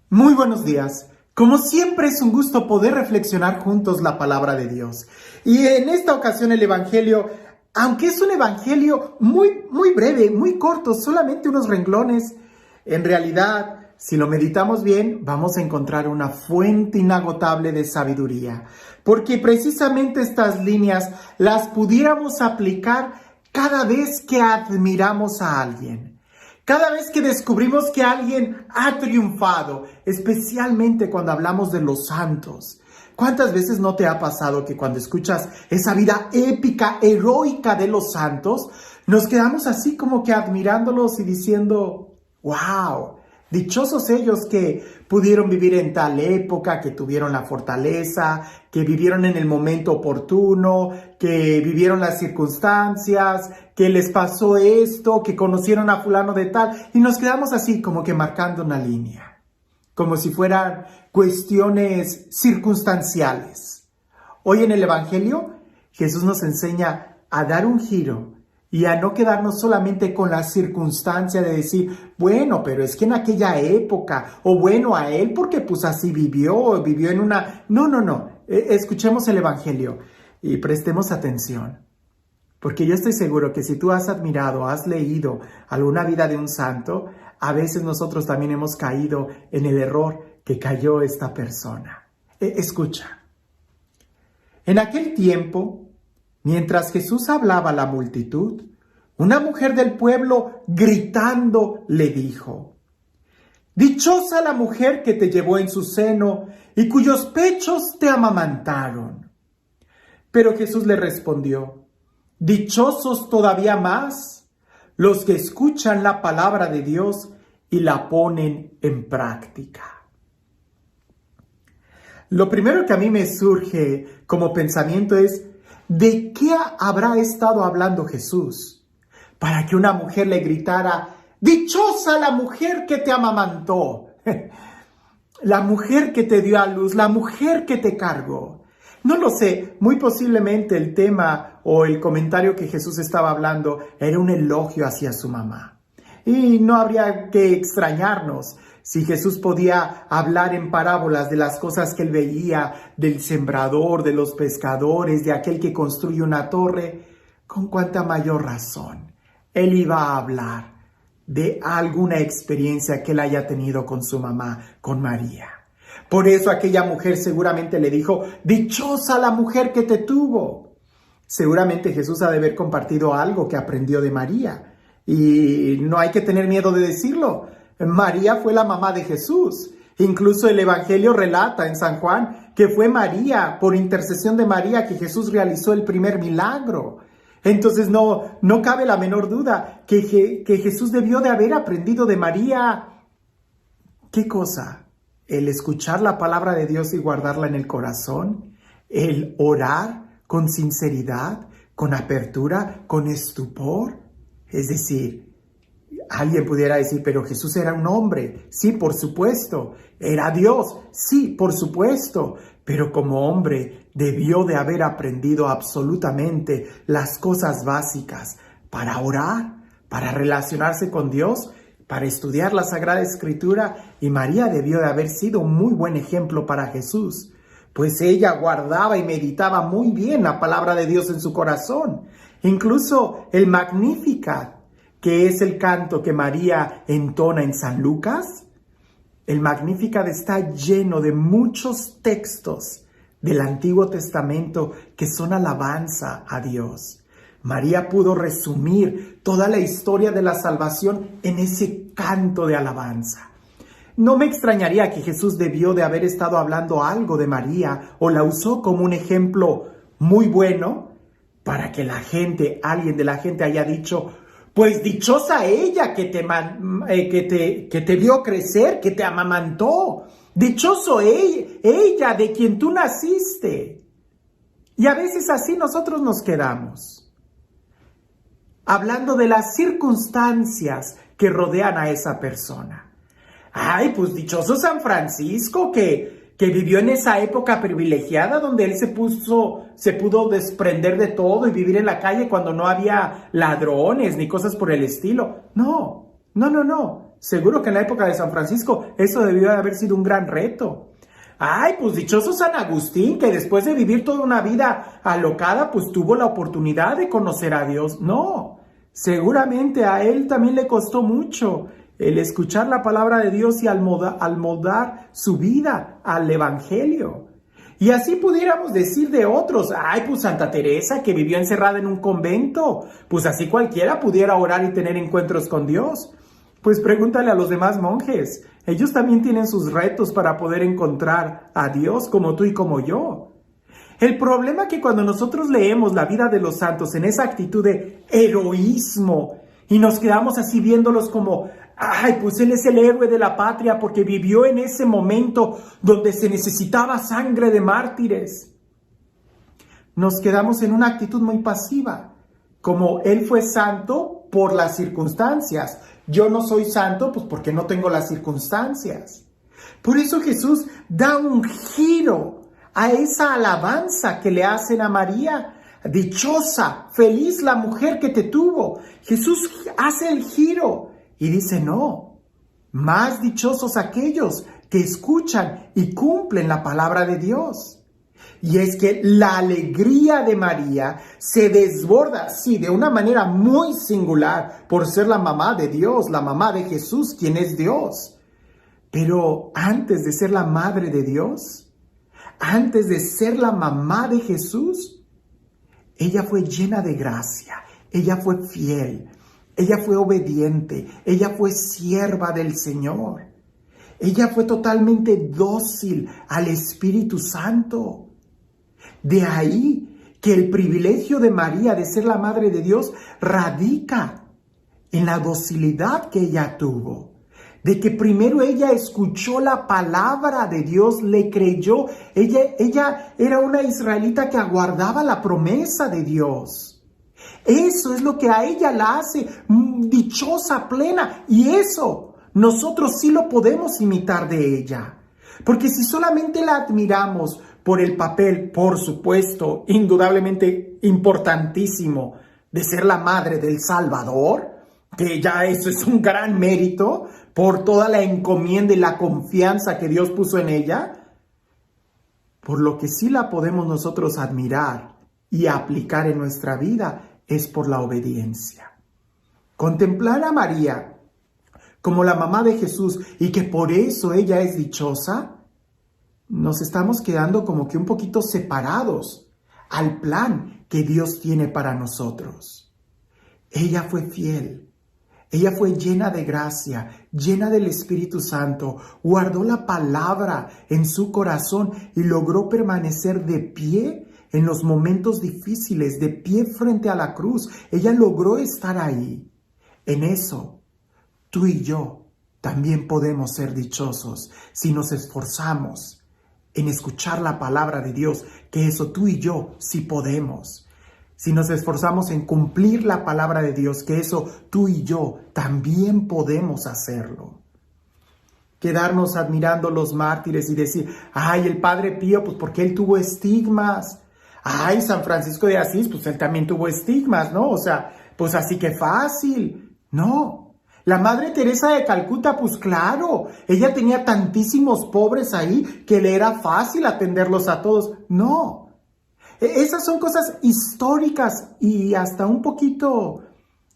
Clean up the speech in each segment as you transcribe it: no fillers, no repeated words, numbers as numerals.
Muy buenos días. Como siempre es un gusto poder reflexionar juntos la palabra de Dios. Y en esta ocasión el Evangelio, aunque es un Evangelio muy breve, muy corto, solamente unos renglones, en realidad, si lo meditamos bien, vamos a encontrar una fuente inagotable de sabiduría. Porque precisamente estas líneas las pudiéramos aplicar cada vez que admiramos a alguien. Cada vez que descubrimos que alguien ha triunfado, especialmente cuando hablamos de los santos. ¿Cuántas veces no te ha pasado que cuando escuchas esa vida épica, heroica de los santos, nos quedamos así como que admirándolos y diciendo, wow, dichosos ellos que pudieron vivir en tal época, que tuvieron la fortaleza, que vivieron en el momento oportuno, que vivieron las circunstancias, que les pasó esto, que conocieron a fulano de tal, y nos quedamos así como que marcando una línea, como si fueran cuestiones circunstanciales. Hoy en el Evangelio, Jesús nos enseña a dar un giro y a no quedarnos solamente con la circunstancia de decir, bueno, pero es que en aquella época, o bueno, a él porque pues así vivió en una... No. Escuchemos el Evangelio y prestemos atención. Porque yo estoy seguro que si tú has admirado, has leído alguna vida de un santo, a veces nosotros también hemos caído en el error que cayó esta persona. Escucha. En aquel tiempo, mientras Jesús hablaba a la multitud, una mujer del pueblo gritando le dijo, «Dichosa la mujer que te llevó en su seno y cuyos pechos te amamantaron». Pero Jesús le respondió, «Dichosos todavía más los que escuchan la palabra de Dios y la ponen en práctica». Lo primero que a mí me surge como pensamiento es, ¿de qué habrá estado hablando Jesús para que una mujer le gritara, «Dichosa la mujer que te amamantó, la mujer que te dio a luz, la mujer que te cargó»? No lo sé, muy posiblemente el tema o el comentario que Jesús estaba hablando era un elogio hacia su mamá. Y no habría que extrañarnos si Jesús podía hablar en parábolas de las cosas que él veía, del sembrador, de los pescadores, de aquel que construye una torre, con cuánta mayor razón él iba a hablar de alguna experiencia que él haya tenido con su mamá, con María. Por eso aquella mujer seguramente le dijo, «Dichosa la mujer que te tuvo». Seguramente Jesús ha de haber compartido algo que aprendió de María. Y no hay que tener miedo de decirlo. María fue la mamá de Jesús. Incluso el Evangelio relata en San Juan que fue María, por intercesión de María, que Jesús realizó el primer milagro. Entonces no cabe la menor duda que Jesús debió de haber aprendido de María. ¿Qué cosa? El escuchar la palabra de Dios y guardarla en el corazón, el orar con sinceridad, con apertura, con estupor. Es decir, alguien pudiera decir, pero Jesús era un hombre. Sí, por supuesto. Era Dios. Sí, por supuesto. Pero como hombre debió de haber aprendido absolutamente las cosas básicas para orar, para relacionarse con Dios, para estudiar la Sagrada Escritura, y María debió de haber sido un muy buen ejemplo para Jesús, pues ella guardaba y meditaba muy bien la palabra de Dios en su corazón. Incluso el Magnificat, que es el canto que María entona en San Lucas, el Magnificat está lleno de muchos textos del Antiguo Testamento que son alabanza a Dios. María pudo resumir toda la historia de la salvación en ese canto de alabanza. No me extrañaría que Jesús debió de haber estado hablando algo de María o la usó como un ejemplo muy bueno para que alguien de la gente haya dicho, pues dichosa ella que te vio crecer, que te amamantó. Dichoso ella de quien tú naciste. Y a veces así nosotros nos quedamos, hablando de las circunstancias que rodean a esa persona. Ay, pues dichoso San Francisco que vivió en esa época privilegiada donde él se pudo desprender de todo y vivir en la calle cuando no había ladrones ni cosas por el estilo. No. Seguro que en la época de San Francisco eso debió de haber sido un gran reto. Ay, pues dichoso San Agustín, que después de vivir toda una vida alocada, pues tuvo la oportunidad de conocer a Dios. No, seguramente a él también le costó mucho el escuchar la palabra de Dios y al moldar su vida al Evangelio. Y así pudiéramos decir de otros, ay, pues Santa Teresa que vivió encerrada en un convento, pues así cualquiera pudiera orar y tener encuentros con Dios. Pues pregúntale a los demás monjes, ellos también tienen sus retos para poder encontrar a Dios como tú y como yo. El problema es que cuando nosotros leemos la vida de los santos en esa actitud de heroísmo y nos quedamos así viéndolos como, ay, pues él es el héroe de la patria porque vivió en ese momento donde se necesitaba sangre de mártires. Nos quedamos en una actitud muy pasiva, como él fue santo por las circunstancias. Yo no soy santo, pues porque no tengo las circunstancias. Por eso Jesús da un giro a esa alabanza que le hacen a María. Dichosa, feliz la mujer que te tuvo. Jesús hace el giro y dice, no, más dichosos aquellos que escuchan y cumplen la palabra de Dios. Y es que la alegría de María se desborda, sí, de una manera muy singular, por ser la mamá de Dios, la mamá de Jesús, quien es Dios. Pero antes de ser la madre de Dios, antes de ser la mamá de Jesús, ella fue llena de gracia, ella fue fiel, ella fue obediente, ella fue sierva del Señor. Ella fue totalmente dócil al Espíritu Santo. De ahí que el privilegio de María de ser la madre de Dios radica en la docilidad que ella tuvo. De que primero ella escuchó la palabra de Dios, le creyó. Ella era una israelita que aguardaba la promesa de Dios. Eso es lo que a ella la hace dichosa, plena. Y eso nosotros sí lo podemos imitar de ella. Porque si solamente la admiramos por el papel, por supuesto, indudablemente importantísimo, de ser la madre del Salvador, que ya eso es un gran mérito, por toda la encomienda y la confianza que Dios puso en ella, por lo que sí la podemos nosotros admirar y aplicar en nuestra vida es por la obediencia. Contemplar a María como la mamá de Jesús y que por eso ella es dichosa, nos estamos quedando como que un poquito separados al plan que Dios tiene para nosotros. Ella fue fiel, ella fue llena de gracia, llena del Espíritu Santo, guardó la palabra en su corazón y logró permanecer de pie en los momentos difíciles, de pie frente a la cruz. Ella logró estar ahí. En eso, tú y yo también podemos ser dichosos si nos esforzamos en escuchar la palabra de Dios, que eso tú y yo sí podemos. Si nos esforzamos en cumplir la palabra de Dios, que eso tú y yo también podemos hacerlo. Quedarnos admirando los mártires y decir, ay, el Padre Pío, pues porque él tuvo estigmas. Ay, San Francisco de Asís, pues él también tuvo estigmas, ¿no? O sea, pues así que fácil. No. La Madre Teresa de Calcuta, pues claro, ella tenía tantísimos pobres ahí que le era fácil atenderlos a todos. No, esas son cosas históricas y hasta un poquito,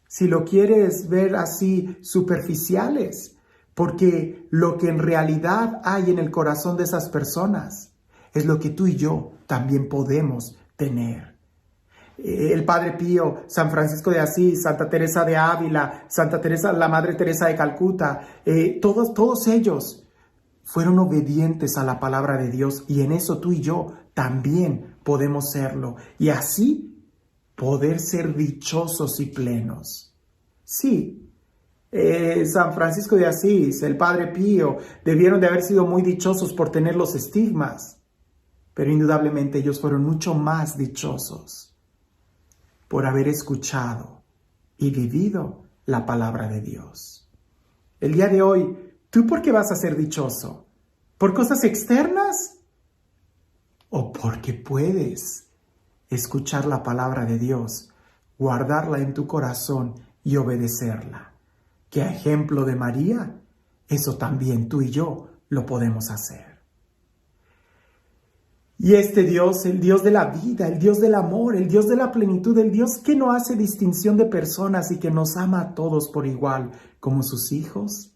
si lo quieres ver así, superficiales, porque lo que en realidad hay en el corazón de esas personas es lo que tú y yo también podemos tener. El Padre Pío, San Francisco de Asís, Santa Teresa de Ávila, Santa Teresa, la Madre Teresa de Calcuta, todos ellos fueron obedientes a la palabra de Dios y en eso tú y yo también podemos serlo y así poder ser dichosos y plenos. Sí, San Francisco de Asís, el Padre Pío, debieron de haber sido muy dichosos por tener los estigmas, pero indudablemente ellos fueron mucho más dichosos por haber escuchado y vivido la palabra de Dios. El día de hoy, ¿tú por qué vas a ser dichoso? ¿Por cosas externas? ¿O porque puedes escuchar la palabra de Dios, guardarla en tu corazón y obedecerla? que a ejemplo de María, eso también tú y yo lo podemos hacer. Y este Dios, el Dios de la vida, el Dios del amor, el Dios de la plenitud, el Dios que no hace distinción de personas y que nos ama a todos por igual como sus hijos,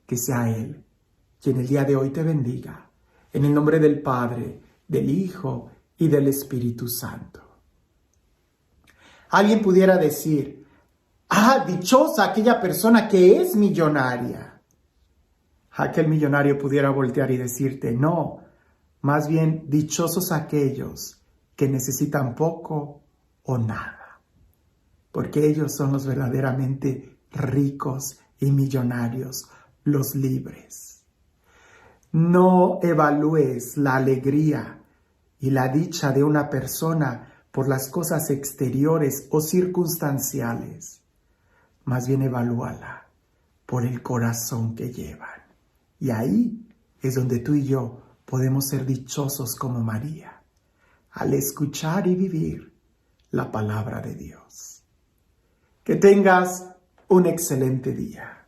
que sea Él quien el día de hoy te bendiga. En el nombre del Padre, del Hijo y del Espíritu Santo. Alguien pudiera decir, dichosa aquella persona que es millonaria. Aquel millonario pudiera voltear y decirte, no, más bien dichosos aquellos que necesitan poco o nada, porque ellos son los verdaderamente ricos y millonarios, los libres. No evalúes la alegría y la dicha de una persona por las cosas exteriores o circunstanciales. Más bien evalúala por el corazón que llevan. Y ahí es donde tú y yo podemos ser dichosos como María, al escuchar y vivir la palabra de Dios. Que tengas un excelente día.